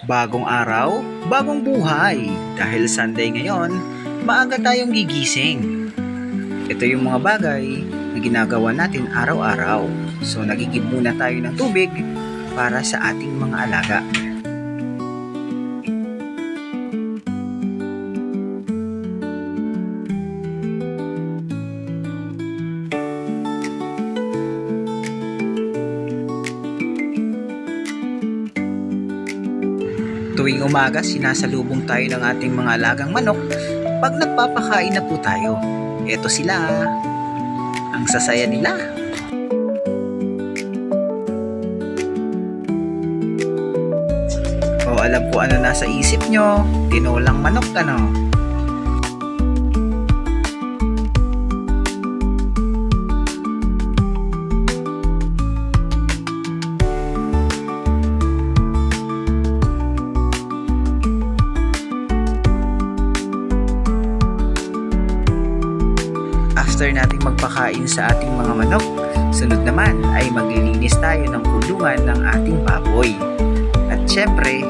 Bagong araw, bagong buhay. Dahil Sunday ngayon, maaga tayong gigising. Ito yung mga bagay na ginagawa natin araw-araw. So nagigib muna tayo ng tubig para sa ating mga alaga. Tuwing umaga, sinasalubong tayo ng ating mga alagang manok pag nagpapakain na po tayo. Eto sila. Ang sasaya nila. O alam ko ano nasa isip nyo, tinolang manok ano? After nating magpakain sa ating mga manok, sunod naman ay maglilinis tayo ng kulungan ng ating baboy. At syempre,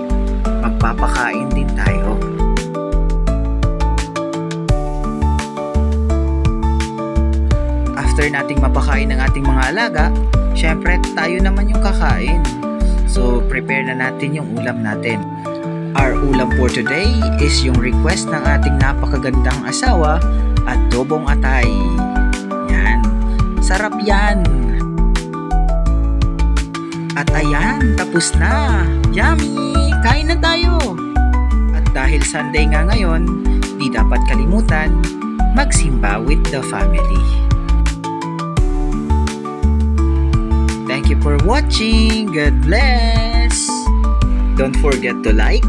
magpapakain din tayo. After nating mapakain ng ating mga alaga, syempre tayo naman yung kakain. So, prepare na natin yung ulam natin. Our ulam for today is yung request ng ating napakagandang asawa, adobong atay. Yan. Sarap yan. At ayan, tapos na. Yummy! Kain na tayo. At dahil Sunday nga ngayon, di dapat kalimutan, magsimba with the family. Thank you for watching. God bless. Don't forget to like,